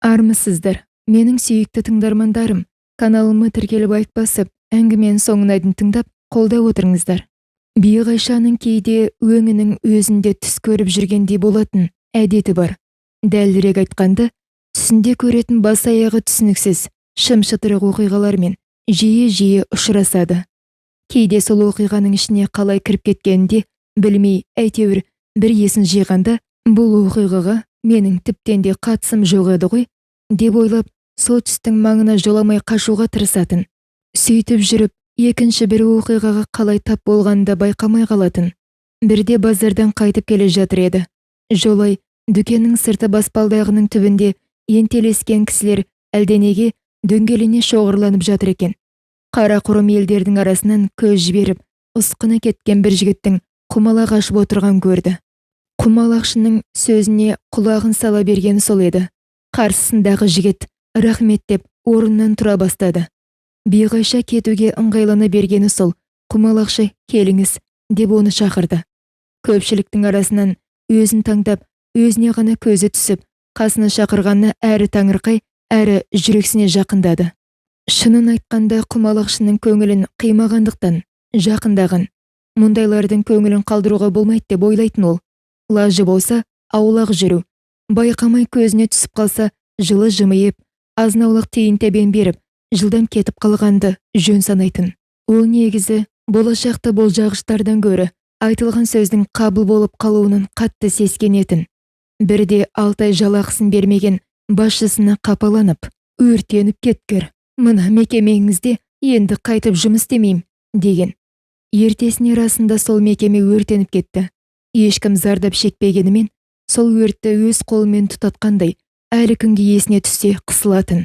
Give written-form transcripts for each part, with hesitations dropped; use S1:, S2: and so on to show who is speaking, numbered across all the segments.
S1: Армысыздар, менің сүйікті тыңдармандарым. Каналыма тіркеліп айтпасып, әңгіменің соңына дейін тыңдап, қолдап отырыңыздар. Биғайшаның кейде өңінің өзінде түс көріп жүргендей болатын әдеті бар. Дәлірек айтқанда, түсінде көретін бас аяғы түсініксіз, шым-шытырық оқиғалармен жиі-жиі ұшырасады. Кейде сол оқиғаның ішіне қалай кіріп кеткенінде білмей, әйтеуір бір есін жиғанда, бұл оқиғаға менің тіптен де қатысым жоқ еді ғой, деп ойлап, сол түстің маңына жоламай қашуға тырысатын. Сөйтіп жүріп, екінші бір оқиғаға қалай тап болғанды байқамай қалатын. Бірде базардан қайтып келе жатыр еді. Жолай, дүкеннің сырты баспалдағының түбінде ентелескен кісілер әлденеге дөңгелене шоғырланып жатыр екен. Қара-құрым елдердің арасынан көз жіберіп, ұсқыны кеткен бір жігіттің құмалақ ашып отырған көрді. Құмалақшының сөзіне құлағын сала берген сол еді. Қарсысындағы жігіт рахмет деп орнынан тұра бастады. Биғайша кетуге ыңғайлана бергені сол, құмалақшы келіңіз деп оны шақырды. Көпшіліктің арасынан өзін таңдап, өзіне ғана көзі түсіп, қасына шақырғанына әрі таңырқай, әрі жүрексіне жақындады. Шынын айтқанда құмалақшының көңілін қимағандықтан жақындаған. Мұндайлардың көңілін қалдыруға болмайды деп ойлайтын ол. Лажы болса, аулақ жүру. Байқамай көзіне түсіп қалса, жылы жымиып, азнаулық тиын тебен беріп, жылдам кетіп қалғанды жөн санайтын. Ол негізі болашақты болжағыштардан гөрі айтылған сөздің қабыл болып қалуының қатты сескенетін. Бірде 6 ай жалақысын бермеген басшысына қапаланып, өртеніп кеткір. Мына мекемеңізде енді қайтып жұмыс істемеймін деген. Ертесіне расында сол мекеме өртеніп кетті. Ешкім зардап шекпегенімен, сол өртті өз қолымен тұтатқандай, әлі күнге есіне түссе қысылатын.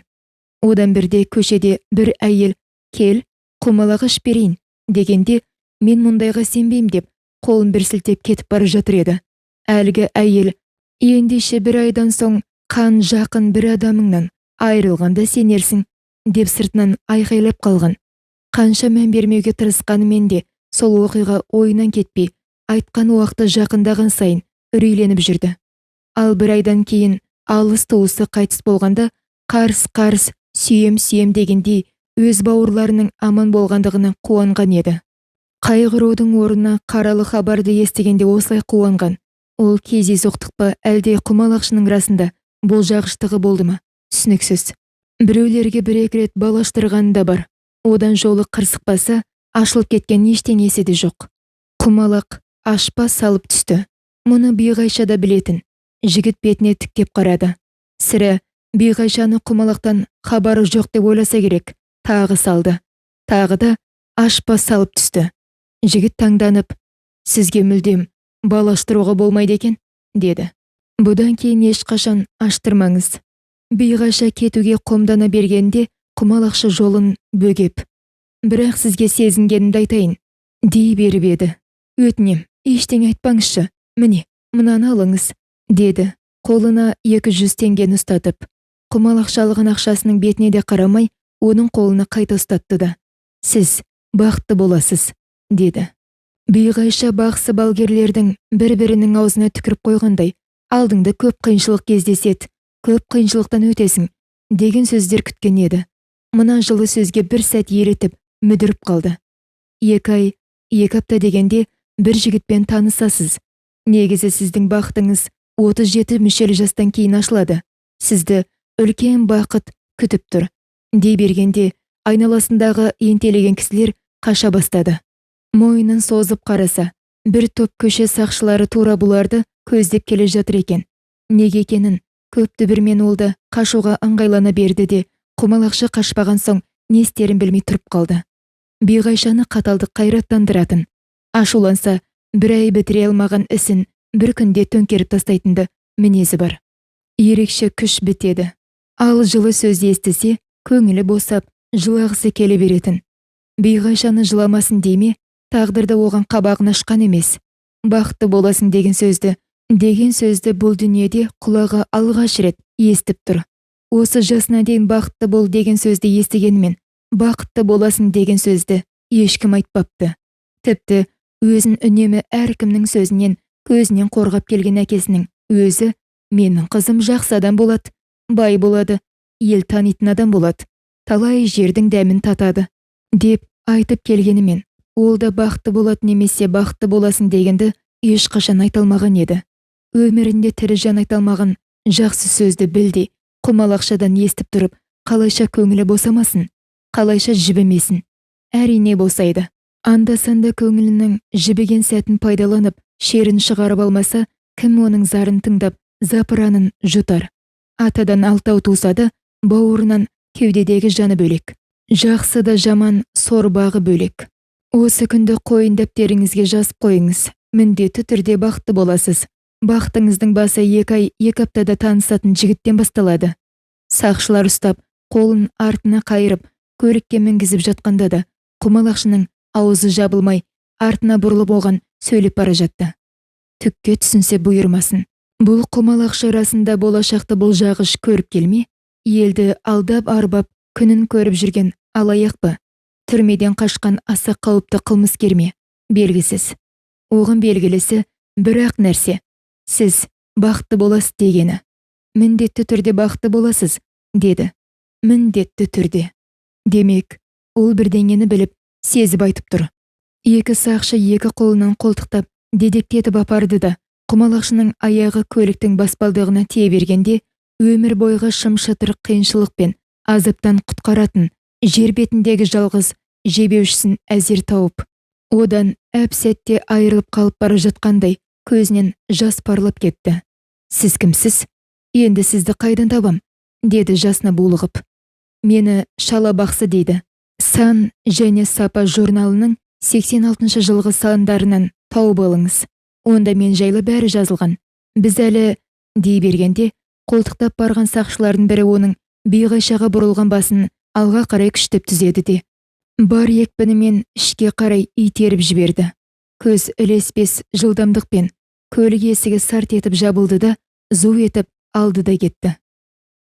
S1: Одан бірде көшеде бір әйел «Кел, құмалақ іш берейін» дегенде, мен мұндайға сенбеймін деп, қолын бір сілтеп кетіп бара жатыр еді. Әлгі әйел «Ендеше бір айдан соң қан жақын бір адамыңнан айырылғанда сенерсің» деп сыртынан айқайлап қалған. Қанша мән бермеуге тырысқанымен де, сол оқиға ойынан кетпей, айтқан уақыты жақындаған сайын үрейленіп жүрді. Ал бір айдан кейін алыс туысы қайтыс болғанда, қарс-қарс, сүйем-сүйем дегендей өз бауырларының аман болғандығына қуанған еді. Қайғырудың орнына қаралы хабарды естігенде осылай қуанған. Ол кездейсоқтық па әлде құмалақшының расында болжағыштығы болды ма? Түсініксіз. Біреулерге бір-екі рет бал аштырғаны да бар. Одан жолы қырсықпаса, ашылып кеткен ештеңесі де жоқ. Құмалақ ашпа салып түсті. Мұны Биғайша да білетін. Жігіт бетіне тіктеп қарады. Сірә, Биғайшаны құмалақтан хабары жоқ деп ойласа керек. Тағы салды. Тағы да ашпа салып түсті. Жігіт таңданып, «Сізге мүлдем бал аштыруға болмайды екен», деді. «Бұдан кейін ешқашан аштырмаңыз». Биғайша кетуге қомдана бергенде, құмалақшы жолын бөгеп, «Бірақ сізге сезінгенімді айтайын», дей беріп еді. «Өтінем, ештеңе айтпаңызшы, міне, мынаны алыңыз», деді, қолына 200 теңгені ұстатып. Құмалақшы алған ақшасының бетіне де қарамай, оның қолына қайта ұстатты да. «Сіз бақытты боласыз», деді. Биғайша бақсы балгерлердің бір-бірінің аузына түкіріп қойғандай, «Алдыңды көп қиыншылық кездесет, көп қиыншылықтан өтесің» деген сөздер күткен еді. Мына жылы сөзге бір сәт елетіп, мүдіріп қалды. 2 ай, 2 апта дегенде бір жігітпен танысасыз. Негізі сіздің бақытыңыз 37 мүшел жастан кейін ашылады. Сізді үлкен бақыт күтіп тұр, дей бергенде, айналасындағы ентелеген кісілер қаша бастады. Мойнын созып қараса, бір топ көше сақшылары тура бұларды көздеп келе жатыр екен. Неге екенін көп дүбірмен олды қашуға ыңғайлана берді де, құмалақшы қашпаған соң не істерін білмей тұрып қалды. Биғайшаны қаталдық қайраттандыратын. Ашуланса, бір ай бітіре алмаған ісін бір күнде төңкеріп тастайтынды мінезі бар. Ерекше күш бітеді. Ал жылы сөз естісе, көңілі босап, жылағысы келе беретін. Биғайшаны жыламасын дейме, тағдырда оған қабағын ашқан емес. Бақытты боласың деген сөзді бұл дүниеде құлағы алғаш рет естіп тұр. Осы жасына дейін бақытты бол деген сөзді естігенмен, бақытты боласың деген сөзді ешкім айтпапты. Тіпті өзін үнемі әркімнің сөзінен, көзінен қорғап келген әкесінің өзі «Менің қызым жақсы адам болады» бай болады, ел танитын адам болады, талай жердің дәмін татады, деп айтып келгенімен, ол да бақытты болады немесе бақытты боласың дегенді ешқашан айта алмаған еді. Өмірінде тірі жан айта алмаған жақсы сөзді білдей, құмалақшадан естіп тұрып, қалайша көңілі босамасын, қалайша жібімесін. Әрине босайды. Анда-санда көңілінің жібіген сәтін пайдаланып, шерін шығарып алмаса, кім оның зарын тыңдап, запыранын жұтар. Атадан алтау туса да, бауырынан кеудедегі жаны бөлек. Жақсы да жаман сорбағы бөлек. Осы күнді қойын дәптеріңізге жазып қойыңыз. Міндетті түрде бақытты боласыз. Бақытыңыздың басы 2 ай, 2 аптада танысатын жігіттен басталады. Сақшылар ұстап, қолын артына қайырып, көлікке мінгізіп жатқанда да, құмалақшының аузы жабылмай, артына бұрылып оған сөйлеп бара жатты. Түкке түсінсе бұйырмасын. Бұл құмалақшы расында болашақты болжағыш көріп келме? Елді алдап арбап, күнін көріп жүрген алаяқ па? Түрмеден қашқан аса қауіпті қылмыскер ме? Белгісіз. Оған белгілісі бір-ақ нәрсе. Сіз бақытты боласыз дегені. Міндетті түрде бақытты боласыз, деді. Міндетті түрде. Демек, ол бірдеңені біліп, сезіп айтып тұр. 2 сақшы 2 қолынан қолтықтап, дедектетіп апарды да, құмалақшының аяғы көліктің баспалдығына тие бергенде, өмір бойғы шым-шытыр қиыншылық пен азаптан құтқаратын жер бетіндегі жалғыз жебеушісін әзер тауып, одан әп-сәтте айырылып қалып бара жатқандай көзінен жас парлап кетті. Сіз кімсіз? Енді сізді қайдан табам? Деді жасына булығып. Мені Шала бақсы дейді. Сан және Сапа журналының 86 жылғы сандарынан тауып алыңыз. Онда мен жайлы бәрі жазылған. Біз әлі, дей бергенде, қолтықтап барған сақшылардың бірі оның биғайшаға бұрылған басын алға қарай күштеп түзеді де, бар екпінімен ішке қарай итеріп жіберді. Көз ілеспес жылдамдықпен көлік есігі сарт етіп жабылды да, зу етіп алды да кетті.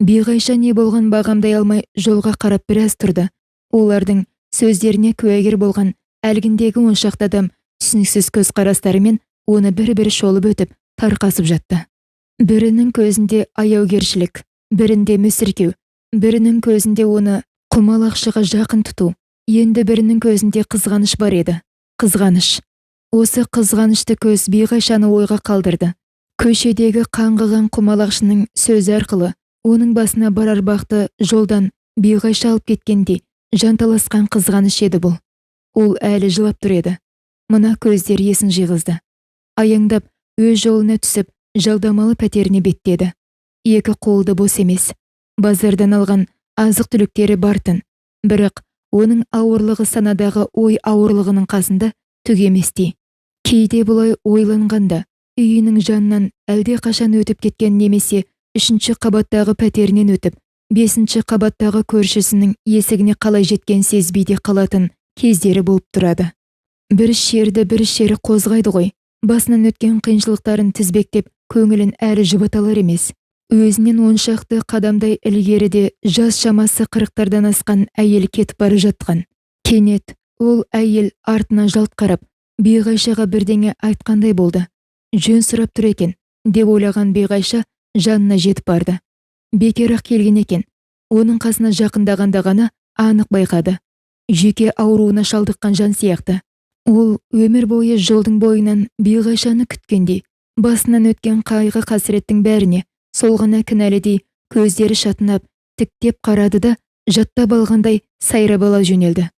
S1: Биғайша не болған бағамдай алмай жолға қарап біраз тұрды. Олардың сөздеріне куәгер болған әлгіндегі 10 шақты адам түсініксіз көз қарастарымен оны бір-бір шолып өтіп тарқасып жатты. Бірінің көзінде аяукершілік, бірінде мүсіркеу, бірінің көзінде оны құмалақшыға жақын тұту, енді бірінің көзінде қызғаныш бар еді. Қызғаныш. Осы қызғанышты көз биғайшаны ойға қалдырды. Көшедегі қаңғыған құмалақшының сөзі арқылы оның басына барар бақты жолдан биғайша алып кеткенде жанталасқан қызғаныш еді бұл. Ол әлі жылап тұр еді. Мына көздер есін жиғызды. Аяңдап өз жолына түсіп, жалдамалы пәтеріне беттеді. 2 қолды бос емес. Базардан алған азық-түліктері бартын. Бірақ оның ауырлығы санадағы ой ауырлығының қасында түк еместей. Кейде бұлай ойланғанда, үйінің жанынан әлде қашан өтіп кеткен немесе 3-ші қабаттағы пәтерінен өтіп, 5-ші қабаттағы көршісінің есігіне қалай жеткен сезбейде қалатын кездері болып тұрады. Бір шері қозғайды ғой. Басынан өткен қиыншылықтарын тізбектеп, көңілін әрі жұбаталар емес. Өзінен 10 шақты қадамдай ілгеріде жас шамасы 40-тардан асқан әйел кетіп бара жатқан. Кенет ол әйел артына жалт қарап, биғайшаға бірдеңе айтқандай болды. Жөн сұрап тұр екен, деп ойлаған биғайша жанына жетіп барды. Бекер-ақ келген екен. Оның қасына жақындағанда ғана анық байқады. Жүйке ауруына шалдыққан жан сияқты. Ол өмір бойы жолдың бойынан биғайшаны күткендей, басынан өткен қайғы қасіреттің бәріне солғана кінәлідей көздері шатынап, тіктеп қарады да, жаттап алғандай сайрап ала жөнелді.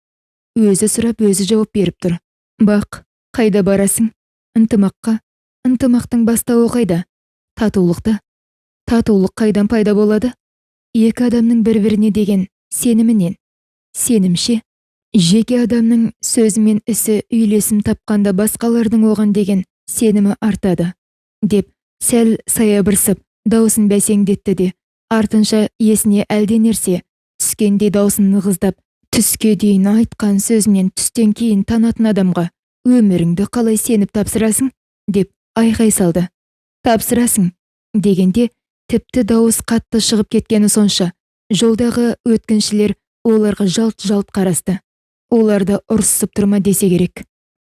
S1: Өзі сұрап, өзі жауап беріп тұр. Бақ, қайда барасың? Ынтымаққа. Ынтымақтың бастауы қайда? Татулықта. Татулық қайдан пайда болады? 2 адамның бір-біріне деген сенімінен. Сенімше, жеке адамның сөзі мен ісі үйлесім тапқанда басқалардың оған деген сенімі артады, деп сәл саябырсып даусын бәсеңдетті де, артынша есіне әлде нәрсе түскенде даусын нығыздап, түске дейін айтқан сөзінен түстен кейін танатын адамға өміріңді қалай сеніп тапсырасың, деп айқай салды. Тапсырасың, дегенде тіпті дауыс қатты шығып кеткені сонша, жолдағы өткіншілер оларға жалт-жалт қарасты. Оларды ұрсып тұрма десе керек.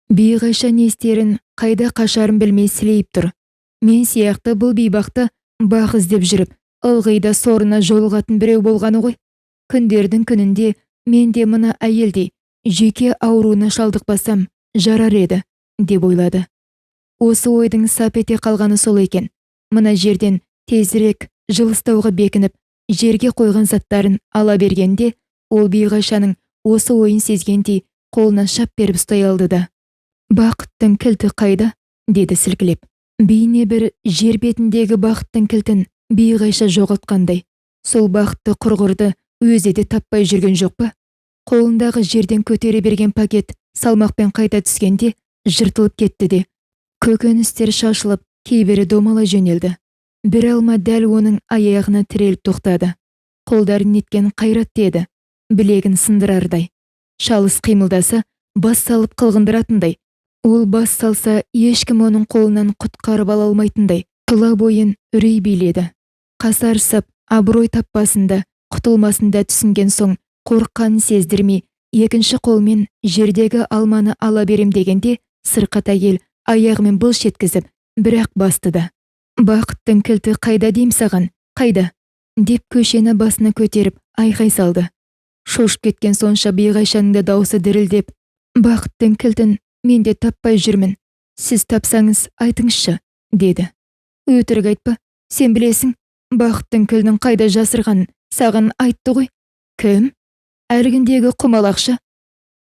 S1: Биғайша не істерін, қайда қашарын білмей сілейіп тұр. Мен сияқты бұл бейбақты бақ іздеп жүріп, ылғи да сорына жолығатын біреу болғаны ғой. Күндердің күнінде мен де мына әйелдей жүйке ауруына шалдықпасам жарар еді, деп ойлады. Осы ойдың сап ете қалғаны сол екен. Мына жерден тезірек жылыстауға бекініп, жерге қойған заттарын ала бергенде, ол Биғайшаның осы ойын сезгендей қолына шап беріп ұстай алды да: «Бақыттың кілті қайда?» деді сілкілеп. Бейне бір жер бетіндегі бақыттың кілтін Биғайша жоғалтқандай. Сол бақытты құрғырды өзі де таппай жүрген жоқ па? Қолындағы жерден көтере берген пакет салмақпен қайта түскенде жыртылып кетті де, көкөністер шашылып, кейбірі домалай жөнелді. Бір алма дәл оның аяғына тіреліп тоқтады. Қолдарын неткен қайратты еді, білегін сындырардай. Шалыс қимылдаса, бас салып қылғындыратындай. Ол бас салса, ешкім оның қолынан құтқарып ала алмайтындай. Тұла бойын үрей биледі. Қасарысып, абырой таппасында, құтылмасында түсінген соң, қорыққанын сездірмей, екінші қолмен жердегі алманы ала берем дегенде, сырқат әйел аяғымен былш еткізіп, бірақ басты да: «Бақыттың кілті қайда дейм саған, қайда?» деп көшені басына көтеріп айқай салды. Шошып кеткен сонша Биғайшаның да даусы дірілдеп: «Бақыттың кілтін мен де таппай жүрмін. Сіз тапсаңыз айтыңызшы», деді. «Өтірік айтпа, сен білесің, бақыттың кілтін қайда жасырғанын саған айтты ғой». «Кім?» «Әлгіндегі құмалақшы».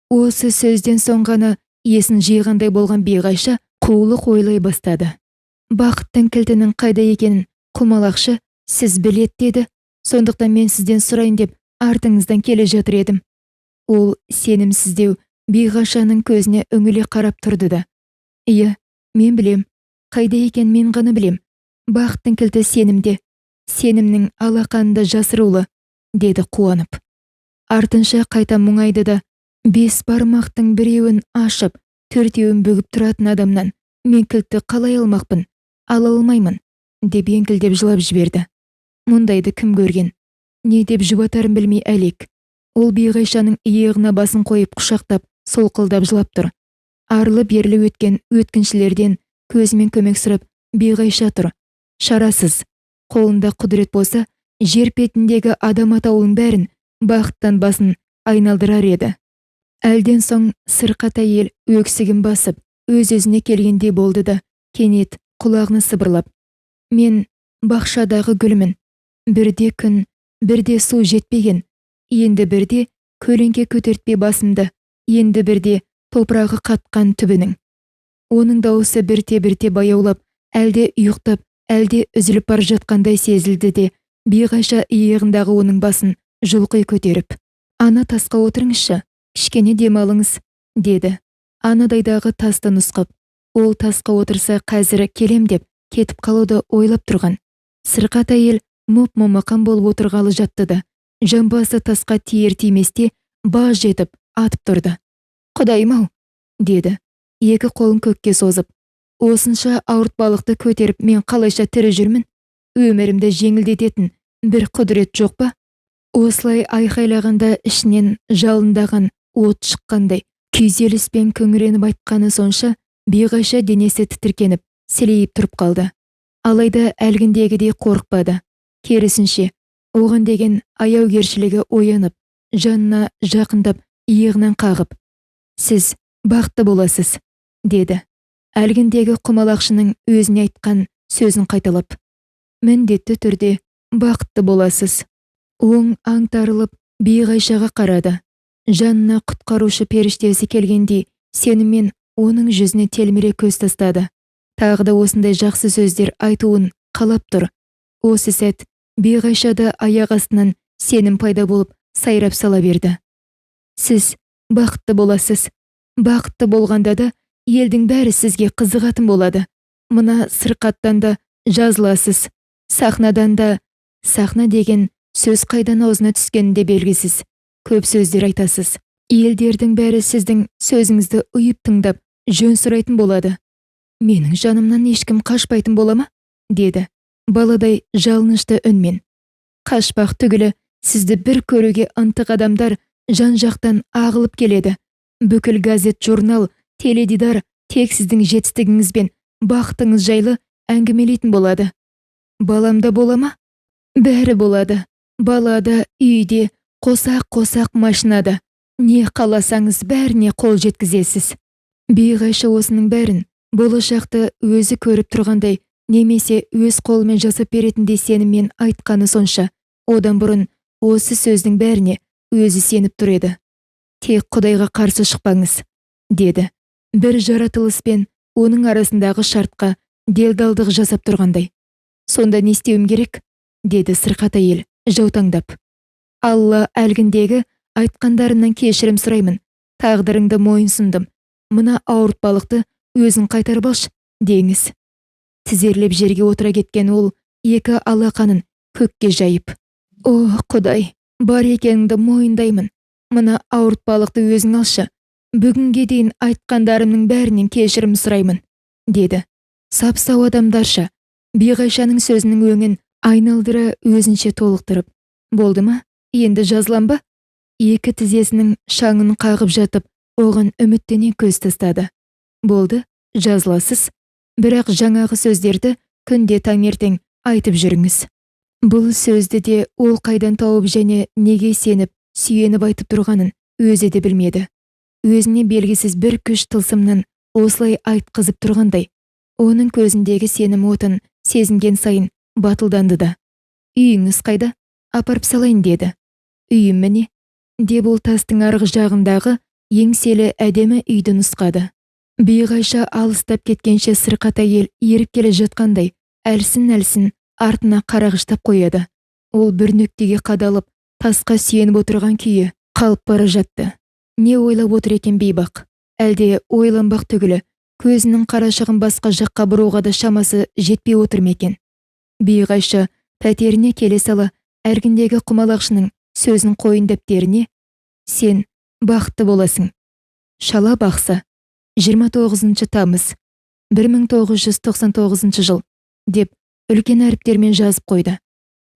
S1: Осы сөзден соң ғана есін жиғандай болған Биғайша қулық ойлай бастады. «Бақыттың кілтінің қайда екенін құмалақшы сіз білет деді, сондықтан мен сізден сұрайын деп артыңыздан келе жатыр едім». Ол сенімсіздеу Биғайшаның көзіне үңіле қарап тұрды да: «Иә, мен білем, қайда екен мен ғана білем. Бақыттың кілті сенімде, сенімнің алақанында жасырулы», деді қуанып. Артынша қайта мұңайды да: «5 бармақтың біреуін ашып, 4-еуін бүгіп тұратын адамнан мен кілтті қалай алмақпын? Ала алмаймын», деп еңкілдеп жылап жіберді. Мұндайды кім көрген? Не деп жұбатарын білмей әлек. Ол Биғайшаның иығына басын қойып құшақтап, солқылдап жылап тұр. Арлы-берлі өткен өткіншілерден көзімен көмек сұрап Биғайша тұр. Шарасыз. Қолында құдірет болса, жер бетіндегі адам атаулың бәрін бақыттан басын айналдырар еді. Әлден соң сырқат әйел өксігін басып, өз-өзіне келгендей болды да, кенет құлағына сыбырлап: «Мен бақшадағы гүлмін. Бірде күн, бірде су жетпеген. Енді бірде көлеңке көтертпей басымды, енді бірде топырағы қатқан түбінің». Оның дауысы бірте-бірте баяулап, әлде ұйықтап, әлде үзіліп бар жатқандай сезілді де, Биғайша иығындағы оның басын жұлқи көтеріп: «Ана тасқа отырыңызшы, кішкене демалыңыз», деді. Анадайдағы тасты нұсқап, ол тасқа отырса қазір келем деп кетіп қалуды ойлап тұрған. Сырқат әйел мұп-момақан болып отырғалы жатты да, жамбасы тасқа тиер-тиместе баж жетіп атып тұрды. «Құдайым-ау», деді, екі қолын көкке созып. «Осынша ауыртпалықты көтеріп мен қалайша тірі жүрмін? Өмірімді жеңілдететін бір құдірет жоқ па?» Осылай айқайлағанда ішінен жалындаған от шыққандай, күйзеліспен күңіреніп айтқаны сонша, Биғайша денесі тітіркеніп, сілейіп тұрып қалды. Алайда әлгіндегідей қорықпады. Керісінше, оған деген аяукершілігі оянып, жанына жақындап, иығынан қағып: «Сіз бақытты боласыз», деді. Әлгіндегі құмалақшының өзіне айтқан сөзін қайталап: «Міндетті түрде бақытты боласыз». Оң аңтарылып Биғайшаға қарады. Жанына құтқарушы періштесі келгендей, сеніммен оның жүзіне телміре көз тастады. Тағы да осындай жақсы сөздер айтуын қалап тұр. Осы сәт Биғайшада аяқ астынан сенім пайда болып сайрап сала берді. «Сіз бақытты боласыз. Бақытты болғанда да елдің бәрі сізге қызығатын болады. Мына сырқаттан да жазыласыз. Сахнадан да...» Сахна деген сөз қайдан аузына түскенінде белгісіз. Көп сөздер айтасыз. Елдердің бәрі сіздің сөзіңізді ұйып тыңдап, жөн сұрайтын болады. «Менің жанымнан ешкім қашпайтын бола ма?» деді, баладай жалынышты үнмен. «Қашпақ түгілі, сізді бір көруге ынтық адамдар жан-жақтан ағылып келеді. Бүкіл газет, журнал, теледидар тек сіздің жетістігіңіз бен бақытыңыз жайлы әңгімелейтін болады. Баламда бола ма?» Бәрі болады. Балада, үйде, қосақ-қосақ машинада. Не қаласаңыз бәріне қол жеткізесіз. Бейғайша осының бәрін болашақты өзі көріп тұрғандай, немесе өз қолымен жасап беретіндей сеніммен айтқаны сонша, одан бұрын осы сөздің бәріне өзі сеніп тұр еді. Тек Құдайға қарсы шықпаңыз, деді. Бір жаратылыспен оның арасындағы шартқа делдалдық жасап тұрғандай. Сонда не істеуім керек? Деді сырқат әйел, жаутаңдап. Алла әлгіндегі айтқандарымнан кешірім сұраймын. Тағдырыңды мойынсұндым. Мына ауыртпалықты өзің қайтарып алшы, деңіз. Тізерлеп жерге отыра кеткен ол екі алақанын көкке жайып. О, Құдай, бар екеніңді мойындаймын. Мына ауыртпалықты өзің алшы. Бүгінге дейін айтқандарымның бәрінен кешірім сұраймын, деді. Сап-сау адамдарша, Биғайшаның сөзінің өңін айналдыра өзінше толықтырып. Болды ма? Енді жазылам ба? Екі тізесінің шаңын қағып жатып, оған үміттене көз тастады. Болды, жазыласыз. Бірақ жаңағы сөздерді күнде таңертең айтып жүріңіз. Бұл сөзді де ол қайдан тауып және неге сеніп, сүйеніп айтып тұрғанын өзі де білмеді. Өзіне белгісіз бір күш тылсымнан осылай айтқызып тұрғандай, оның көзіндегі сенім отын сезінген сайын батылданды да. Үйіңіз қайда? Апарып салайын, деді. Үйім міне, деп ол тастың арғы жағындағы еңселі әдемі үйді нұсқады. Биғайша алыстап кеткенше сырқат әйел еріп келе жатқандай, әлсін-әлсін артына қарағыштап қояды. Ол бір нүктеге қадалып, тасқа сүйеніп отырған күйі қалып бара жатты. Не ойлап отыр екен бейбақ? Әлде ойланбақ түгілі, көзінің қарашығын басқа жаққа бұруға да шамасы жетпей отыр ма екен? Биғайша пәтеріне келе сала, әргіндегі құмалақшының сөзін қойын дәптеріне: сен бақытты боласың. Шала бақса, 29 тамыз 1999 жыл, деп үлкен әріптермен жазып қойды.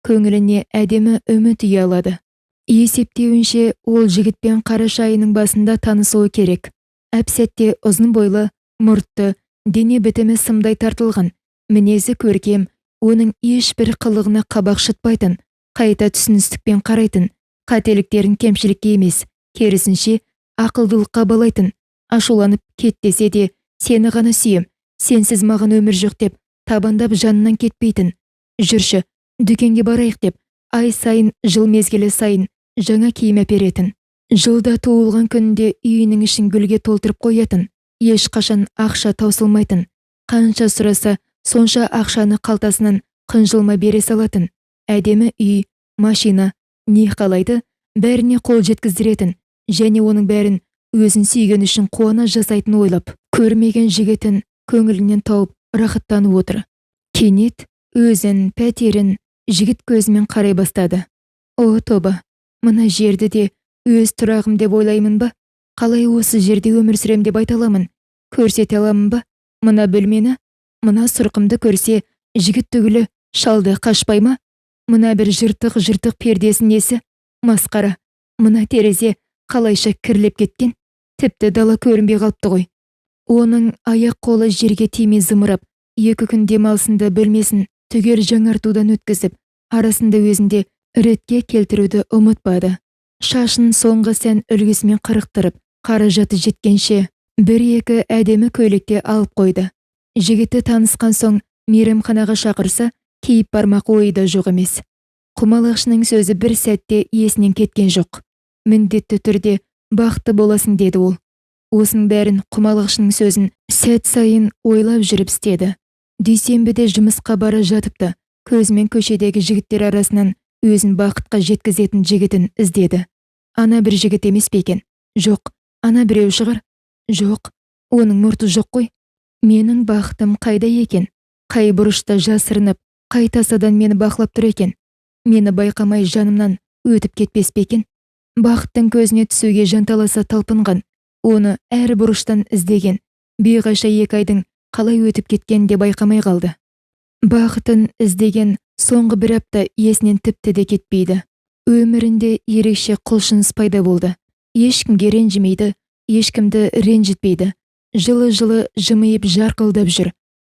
S1: Көңіліне әдемі үміт ұялады. Есептеуінше ол жігітпен қараша айының басында танысуы керек. Әп-сәтте ұзын бойлы, мұртты, дене бітімі сымдай тартылған, мінезі көркем, оның ешбір қылығына қабақ шытпайтын, қайта түсіністікпен қарайтын, қателіктерін кемшілікке емес, керісінше ақылдылыққа балайтын, ашуланып кет десе де, сені ғана сүйем, сенсіз маған өмір жоқ деп, табандап жанынан кетпейтін. Жүрші, дүкенге барайық деп, ай сайын, жыл мезгілі сайын жаңа киім әперетін. Жылда туылған күнінде үйінің ішін гүлге толтырып қоятын, ешқашан ақша таусылмайтын. Қанша сұраса, сонша ақшаны қалтасынан қынжылма бере салатын. Әдемі үй, машина, не қалайды, бәріне қол жеткіздіретін, және оның бәрін өзін сүйген үшін қуана жасайтын ойлап, көрмеген жігітін көңілінен тауып рахаттанып отыр. Кенет өзін, пәтерін жігіт көзімен қарай бастады. О, тоба, мына жерді де өз тұрағым деп ойлаймын ба? Қалай осы жерде өмір сүрем деп айта аламын? Көрсете аламын ба? Мына бөлмені, мына сұрқымды көрсе, жігіт түгілі шалды қашпай ма? Мына бір жыртық пердесі несі? Масқара, мына терезе қалайша кірлеп кеткен? Тіпті дала көрінбей қалыпты ғой. Оның аяқ қолы жерге тимей зымырап, 2 күн демалысында бөлмесін түгел жаңартудан өткізіп, арасында өзінде ретке келтіруді ұмытпады. Шашын соңғы сән үлгісімен қырықтырып, қаражаты жеткенше, 1-2 әдемі көйлекте алып қойды. Жігіті танысқан соң мейрамханаға шақырса, киіп бармақ ойы жоқ емес. Құмалақшының сөзі бір сәтте есінен кеткен жоқ. Міндетті түрде бақытты боласың, деді ол. Осының бәрін Құмалақшының сөзін сәт сайын ойлап жүріп істеді. Дүйсенбіде жұмысқа бара жатыпты, көзімен көшедегі жігіттер арасынан өзін бақытқа жеткізетін жігітін іздеді. Ана бір жігіт емес пе екен? Жоқ, ана біреу шығар. Жоқ, оның мұрты жоқ қой. Менің бақытым қайда екен? Қай бұрышта жасырынып, қай тасадан мені бақылап тұр екен? Мені байқамай жанымнан өтіп кетпес пе екен? Бақыттың көзіне түсуге жанталаса талпынған, оны әр бұрыштан іздеген, Биғайша 2 айдың қалай өтіп кеткен де байқамай қалды. Бақытын іздеген соңғы 1 апта есінен тіпті де кетпейді. Өмірінде ерекше құлшыныс пайда болды. Ешкімге ренжімейді, ешкімді ренжітпейді. Жылы-жылы жымиып жарқылдап жүр.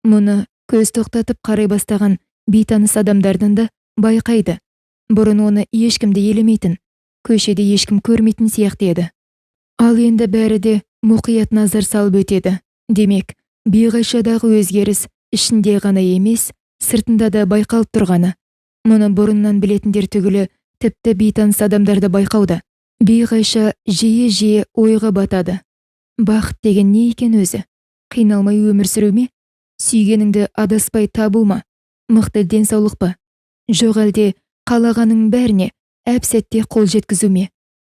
S1: Мұны көз тоқтатып қарай бастаған бейтаныс адамдардан да байқайды. Бұрын оны ешкімді елемейтін, көшеде ешкім көрмейтін сияқты еді. Ал енді бәрі де мұқият назар салып өтеді. Демек, биғайшадағы өзгеріс ішінде ғана емес, сыртында да байқалып тұрғаны. Мұны бұрыннан білетіндер түгілі, тіпті бейтаныс адамдарды байқауда. Биғайша жиі-жиі ойға батады. Бақыт деген не екен өзі? Қиналмай өмір сүру ме? Сүйгеніңді адаспай табу ма? Мықты денсаулық па? Жоқ әлде қалағаның бәріне әп-сәтте қол жеткізу ме?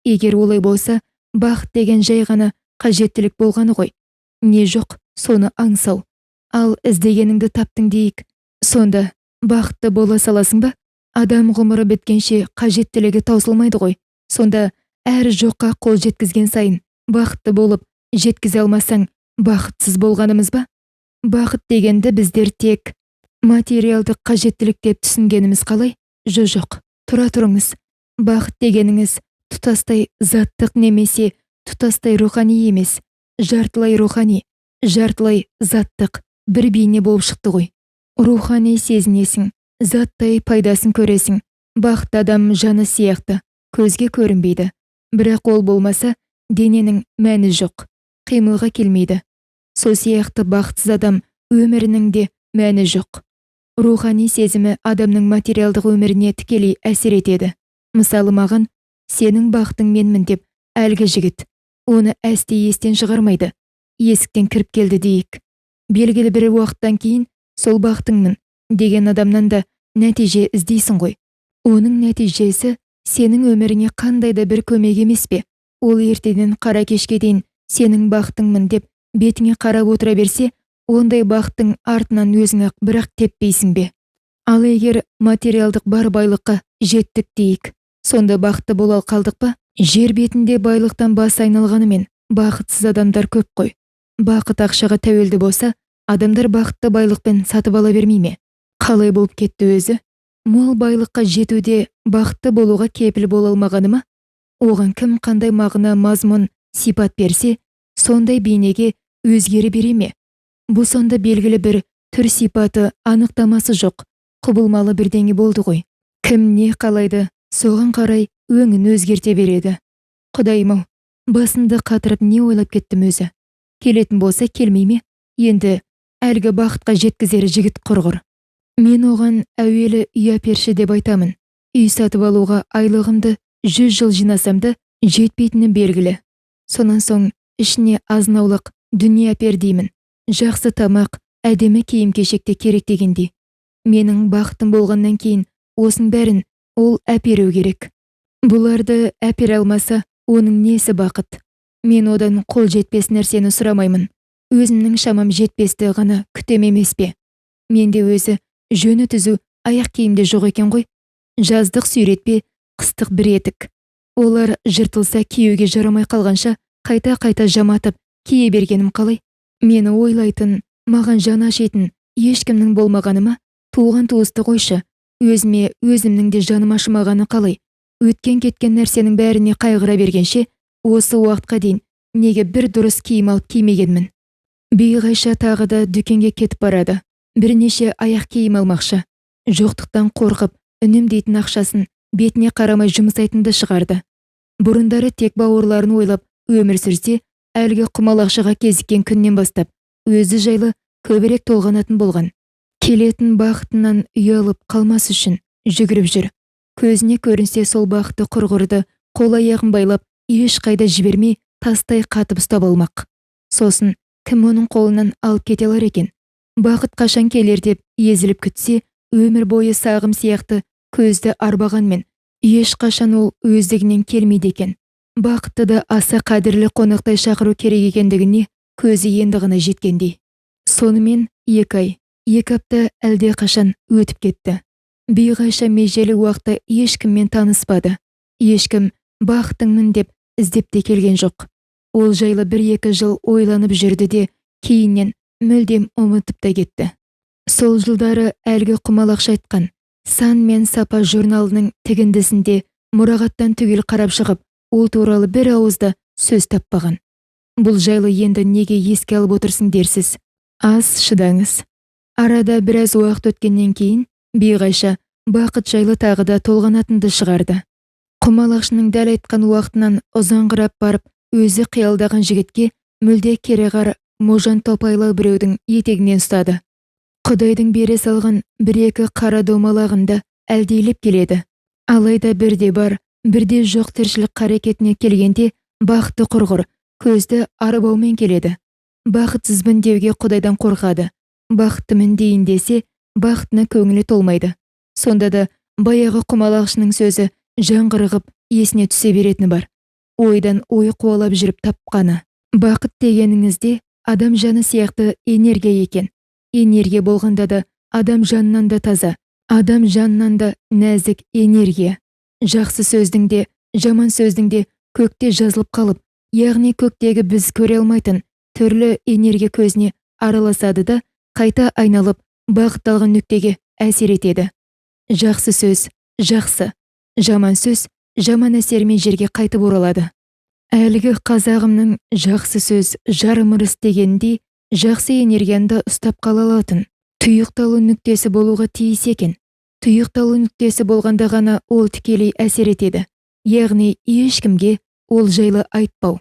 S1: Егер олай болса, бақыт деген жай ғана қажеттілік болғаны ғой. Не жоқ, соны аңсау. Ал іздегеніңді таптың дейік. Сонда бақытты бола саласың ба? Адам ғұмыры біткенше қажеттілігі таусылмайды ғой. Сонда әр жоққа қол жеткізген сайын бақытты болып жеткізе алмасаң, бақытсыз болғанымыз ба? Бақыт дегенді біздер тек материалдық қажеттілік деп түсінгеніміз қалай? Жоқ, тұра тұрыңыз. Бақыт дегеніңіз тұтастай заттық немесе тұтастай рухани емес, жартылай рухани, жартылай заттық бір бейне болып шықты ғой. Рухани сезінесің, заттай пайдасын көресің. Бақытты адам жаны сияқты, көзге көрінбейді. Бірақ ол болмаса, дененің мәні жоқ, қимылға келмейді. Сол сияқты бақытсыз адам өмірінің де мәні жоқ. Рухани сезімі адамның материалдық өміріне тікелей әсер етеді. Мысалы маған, сенің бақытың менмін деп әлгі жігіт, оны әсте естен шығармайды. Есіктен кіріп келді дейік. Белгілі бір уақыттан кейін сол бақытыңмын деген адамнан да нәтиже іздейсің ғой. Оның нәтижесі сенің өміріңе қандай да бір көмек емес пе? Ол ертеден қара кешке дейін сенің бақытыңмын деп бетіңе қарап отыра берсе, ондай бақыттың артынан өзің-ақ бірақ теппейсің бе? Ал егер материалдық бар байлыққа жеттік дейік, сонда бақытты бола қалдық па? Жер бетінде байлықтан бас айналғанымен бақытсыз адамдар көп қой. Бақыт ақшаға тәуелді болса, адамдар бақытты байлықпен сатып ала бермей ме? Қалай болып кетті өзі? Мол байлыққа жетуде бақытты болуға кепіл бола алмағаны ма? Оған кім қандай мағына, мазмұн, сипат берсе, сондай бейнеге өзгері бере ме? Бұл сонда белгілі бір түр сипаты анықтамасы жоқ, құбылмалы бірдеңе болды ғой. Кім не қалайды, соған қарай өңін өзгерте береді. Құдайым-ау, басымды қатырып не ойлап кеттім өзі? Келетін болса келмей ме? Енді әлгі бақытқа жеткізер жігіт құрғыр. Мен оған әуелі үй әперші деп айтамын. Үй сатып алуға айлығымды 100 жыл жинасамды жетпейтіні белгілі. Сонан соң ішіне азнаулық дүние әпер деймін. Жақсы тамақ, әдемі киім-кешекте керек дегендей. Менің бақытым болғаннан кейін осының бәрін ол әперу керек. Бұларды әпере алмаса, оның несі бақыт? Мен одан қол жетпес нәрсені сұрамаймын. Өзімнің шамам жетпесті ғана күтем емес пе? Менде өзі жөні түзу аяқ киімде жоқ екен ғой. Жаздық сүйретпе, қыстық бір етік. Олар жыртылса киюге жарамай қалғанша қайта-қайта жаматып кие бергенім қалай? Мені ойлайтын, маған жаны ашитын ешкімнің болмағаны ма? Туған туысты қойшы, өзіме өзімнің де жаным ашымағаны қалай? Өткен-кеткен нәрсенің бәріне қайғыра бергенше, осы уақытқа дейін неге бір дұрыс киім алып кимегенмін? Биғайша тағы да дүкенге кетіп барады. Бірнеше аяқ киім алмақшы. Жоқтықтан қорқып, үнемдейтін ақшасын бетіне қарамай жұмсайтынды шығарды. Бұрындары тек бауырларын ойлап өмір сүрсе, әлгі құмалақшыға кезіккен күннен бастап өзі жайлы көбірек толғанатын болған. Келетін бақытынан ұялып қалмас үшін жүгіріп жүр. Көзіне көрінсе сол бақытты құрғырды қол-аяғын байлап ешқайда жібермей тастай қатып ұстап алмақ. Сосын кім оның қолынан алып кете алар екен? Бақыт қашан келер деп езіліп күтсе, өмір бойы сағым сияқты көзді арбағанмен ешқашан ол өздігінен келмейді екен. Бақытты да аса қадірлі қонақтай шақыру керек екендігіне көзі енді ғана жеткендей. Сонымен 2 ай, 2 апта әлде қашан өтіп кетті. Биғайша межелі уақытта ешкіммен таныспады. Ешкім бақытыңмын деп іздеп те келген жоқ. Ол жайлы 1-2 жыл ойланып жүрді де, кейіннен мүлдем ұмытып та кетті. Сол жылдары әлгі құмалақшы айтқан «Сан мен сапа» журналының тігіндісінде мұрағаттан түгел қарап шығып, ол туралы бір ауызда сөз таппаған. Бұл жайлы енді неге еске алып отырсың дерсіз? Аз шыдаңыз. Арада біраз уақыт өткеннен кейін Биғайша бақыт жайлы тағы да толғанатынды шығарды. Құмалақшының дәл айтқан уақытынан ұзаңғырап барып, өзі қиялдаған жігітке мүлде кереғар можан топайлау біреудің етегінен ұстады. Құдайдың бере салған бір-екі қара домалағында әлдейлеп келеді. Алайда бірде бар, бірде жоқ тіршілік қарекетіне келгенде бақыты құрғыр, көзді арбаумен келеді. Бақытсызбын деуге Құдайдан қорқады. Бақыттымын дейін десе, бақытына көңілі толмайды. Сонда да баяғы құмалақшының сөзі жаңғырығып есіне түсе беретіні бар. Ойдан ой қуалап жүріп тапқаны. Бақыт дегеніңізде адам жаны сияқты энергия екен. Энергия болғанда да адам жанынан да таза, адам жанынан да нәзік энергия. Жақсы сөздің де, жаман сөздің де көкте жазылып қалып, яғни көктегі біз көре алмайтын түрлі энергия көзіне араласады да қайта айналып бағытталған нүктеге әсер етеді. Жақсы сөз жақсы, жаман сөз жаман әсермен жерге қайтып оралады. Әлгі қазағымның жақсы сөз жарым ырыс дегеніндей, жақсы энергияны ұстап қала алатын тұйықталу нүктесі болуға тиіс екен. Тұйықталу нүктесі болғанда ғана ол тікелей әсер етеді. Яғни ешкімге ол жайлы айтпау.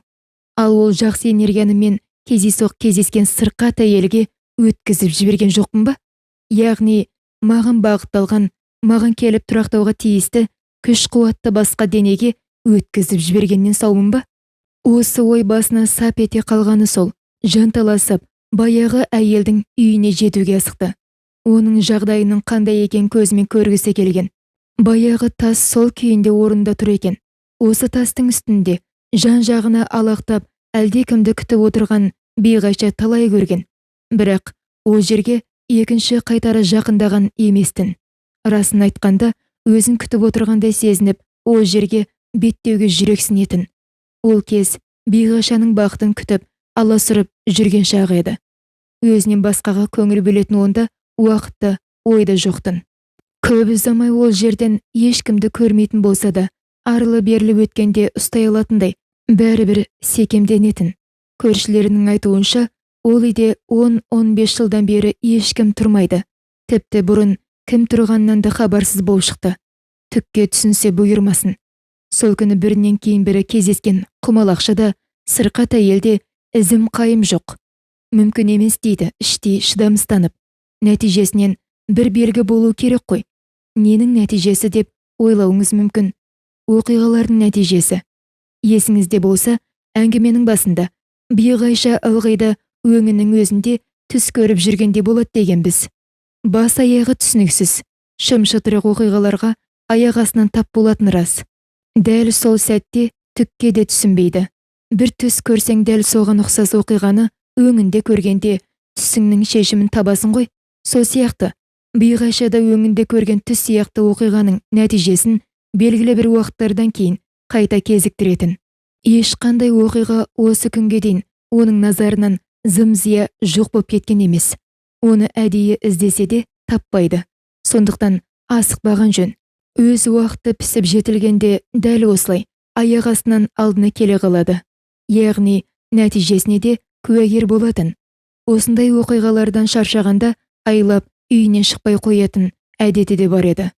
S1: Ал ол жақсы энергияны мен кездескен сырқат әйелге өткізіп жіберген жоқпын ба? Яғни маған бағытталған, маған келіп тұрақтауға тиісті күш-қуатты басқа денеге өткізіп жібергеннен саумын ба? Осы ой басына сап ете қалғаны сол, жанталасып, баяғы әйелдің үйіне жетуге асықты. Оның жағдайының қандай екен көзімен көргісі келген. Баяғы тас сол күйінде орында тұр екен. Осы тастың үстінде жан-жағына алақтап әлдекімді күтіп отырған бейғайша талай көрген. Бірақ ол жерге екінші қайтара жақындаған еместін. Расын айтқанда, өзін күтіп отырғандай сезініп, ол жерге беттеуге жүрексінетін. Ол кез бейғашаның бақытын күтіп, аласұрып жүрген шағы еді. Өзінен басқаға көңіл бөлетін онда уақытта ойда жоқтын. Көп ұзамай ол жерден ешкімді көрмейтін болса да, арлы-берлі өткенде ұстай алатындай бәрібір секемденетін. Көршілерінің айтуынша, ол үйде 10-15 жылдан бері ешкім тұрмайды. Тіпті бұрын кім тұрғаннан да хабарсыз болып шықты. Түкке түсінсе бұйырмасын. Сол күні бірінен кейін бірі кездескен құмалақшада сырқат әйелде ізім қайым жоқ. Мүмкін емес дейді іштей шыдамыстанып. Нәтижесінен бір белгі болу керек қой. Ненің нәтижесі деп ойлауыңыз мүмкін. Оқиғалардың нәтижесі. Есіңізде болса, әңгіменің басында бейғайша ылғида өңінің өзінде түс көріп жүргенде болады дегенбіз. Бас аяғы түсініксіз, шым-шытырық оқиғаларға аяқ астынан тап болатын рас. Дәл сол сәтте түкке де түсінбейді. Бір түс көрсең дәл соған ұқсас оқиғаны өңінде көргенде түсіңнің шешімін табасың ғой. Сол сияқты, бейғайшада өңінде көрген түс сияқты оқиғаның нәтижесін белгілі бір уақыттардан кейін қайта кезіктіретін. Ешқандай оқиға осы күнге дейін оның назарынан зым-зия жоқ болып кеткен емес. Оны әдейі іздесе де таппайды. Сондықтан асықпаған жөн. Өз уақыты пісіп жетілгенде дәл осылай аяқ астынан алдына келе қалады. Яғни нәтижесіне де куәгер болатын. Осындай оқиғалардан шаршағанда айлап үйінен шықпай қоятын әдеті де бар еді.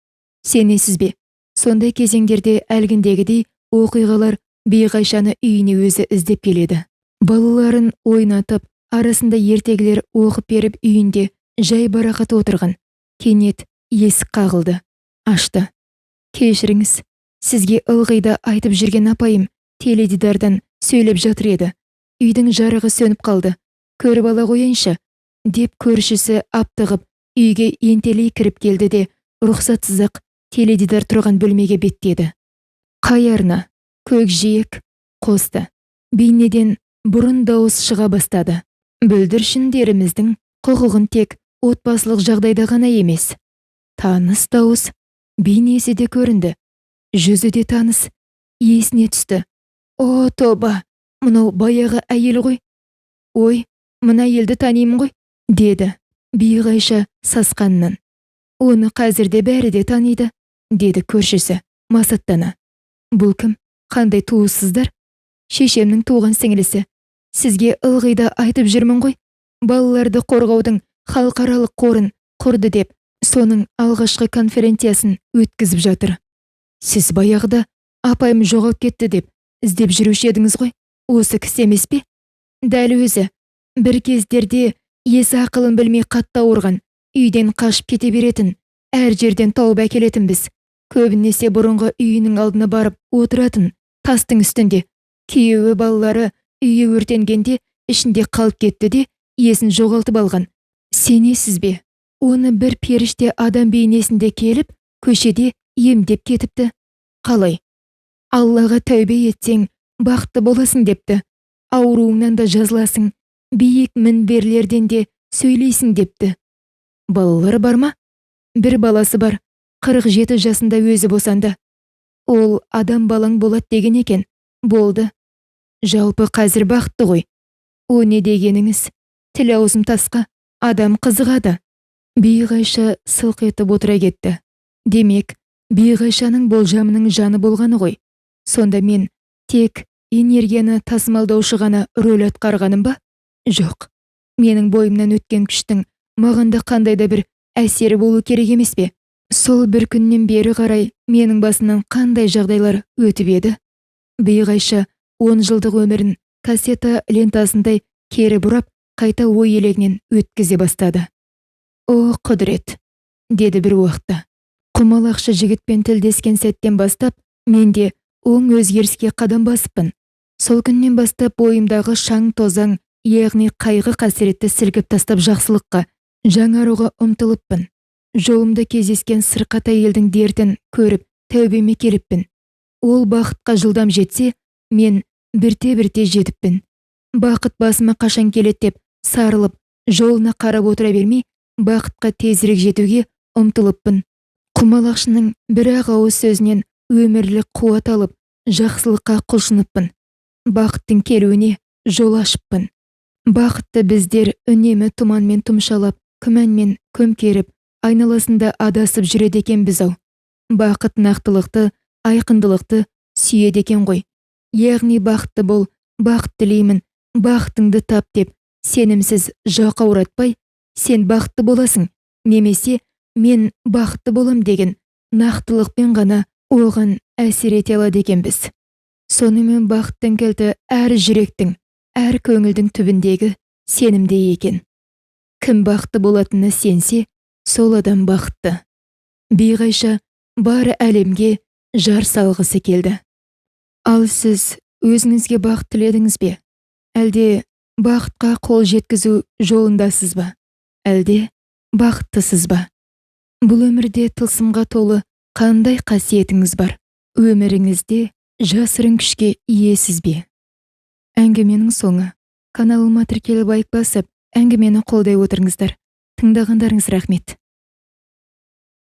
S1: Сенесіз бе? Сондай кезеңдерде әлгіндегідей оқиғалар бейғайшаны үйіне өзі іздеп келеді. Балаларын ойнатып, арасында ертегілер оқып беріп үйінде жай барақат отырған. Кенет есік қағылды. Ашты. Кешіріңіз, сізге ылғида айтып жүрген апайым теледидардан сөйлеп жатыр еді. Үйдің жарығы сөніп қалды. Көріп ала қойыншы, деп көршісі аптығып үйге ентелей кіріп келді де рұқсатсыз-ақ теледидар тұрған бөлмеге беттеді. Қай арна? Көкжиек қосты. Бейнеден бұрын дауыс шыға бастады. Бүлдіршіндеріміздің құқығын тек отбасылық жағдайда ғана емес. Таныс дауыс. Бейнесі де көрінді. Жүзі де таныс. Есіне түсті. О, тоба, мынау баяғы әйел ғой. Ой, мына әйелді танимын ғой, деді бейғайша сасқаннан. Оны қазірде бәрі де таниды, деді көршісі масаттана. Бұл кім? Қандай туыссыздар? Шешемнің туған сіңілісі. Сізге ылғида айтып жүрмін ғой. Балаларды қорғаудың халықаралық қорын құрды деп соның алғашқы конференциясын өткізіп жатыр. Сіз баяғыда апайым жоғалып кетті деп іздеп жүруші едіңіз ғой, осы кісі емес пе? Дәл өзі. Бір кездерде есі ақылын білмей қатты ауырған, үйден қашып кете беретін, әр жерден тауып әкелетін біз. Көбінесе бұрынғы үйінің алдына барып отыратын, тастың үстінде. Күйеуі балалары үйі өртенгенде ішінде қалып кетті де, есін жоғалтып алған. Сенесіз бе? Оны бір періште адам бейнесінде келіп, көшеде емдеп кетіпті. Қалай? Аллаға тәубе етсең, бақытты боласың депті. Ауруыңнан да жазыласың, биік мінберлерден де сөйлейсің депті. Балалары бар ма? Бір баласы бар, 47 жасында өзі босанды. Ол адам балаң болады деген екен. Болды. Жалпы қазір бақытты ғой. О не дегеніңіз? Тіл аузым тасқа, адам қызығады. Биғайша сылқ етіп отыра кетті. Демек, Биғайшаның болжамының жаны болғаны ғой. Сонда мен тек энергияны тасымалдаушы ғана рөл атқарғаным ба? Жоқ. Менің бойымнан өткен күштің мағанда қандай да бір әсері болу керек емес пе? Сол бір күннен бері қарай менің басынан қандай жағдайлар өтіп еді? Биғайша 10 жылдық өмірін кассета лентасындай кері бұрап, қайта ой елегінен өткізе бастады. О, құдірет, деді бір уақытта. Құмалақшы жігітпен тілдескен сәттен бастап, менде оң өзгеріске қадам басыппын. Сол күннен бастап бойымдағы шаң тозаң, яғни қайғы қасіретті сілкіп тастап жақсылыққа, жаңаруға ұмтылыппын. Жолымда кездескен сырқат әйелдің дертін көріп, тәубеме келіппін. Ол бақытқа жылдам жетсе, мен бірте-бірте жетіппін. Бақыт басыма қашан келеді деп сарылып, жолына қарап отыра бермей, бақытқа тезірек жетуге ұмтылыппын. Құмалақшының бір-ақ ауыз сөзінен өмірлік қуат алып, жақсылыққа құлшыныппын. Бақыттың келуіне жол ашыппын. Бақытты біздер үнемі тұманмен тұмшалап, күмәнмен көмкеріп, айналасында адасып жүреді екенбіз ау. Бақыт нақтылықты, айқындылықты сүйеді екен ғой. Яғни бақытты бол, бақыт тілеймін, бақытыңды тап деп, сенімсіз жақ ауратпай, сен бақытты боласың, немесе мен бақытты болам деген нақтылықпен ғана оған әсер ете алады екенбіз. Сонымен бақыттың кілті әр жүректің, әр көңілдің түбіндегі сенімде екен. Кім бақытты болатынына сенсе, сол адам бақытты. Биғайша бар әлемге жар салғысы келді. Ал сіз өзіңізге бақыт тіледіңіз бе? Әлде бақытқа қол жеткізу жолындасыз ба? Әлде бақыттысыз ба? Бұл өмірде тылсымға толы қандай қасиетіңіз бар? Өміріңізде жасырын күшке иесіз бе? Әңгіменің соңы. Каналыма тіркеліп лайк басып, әңгімені қолдай отырыңыздар. Тыңдағандарыңыз рахмет.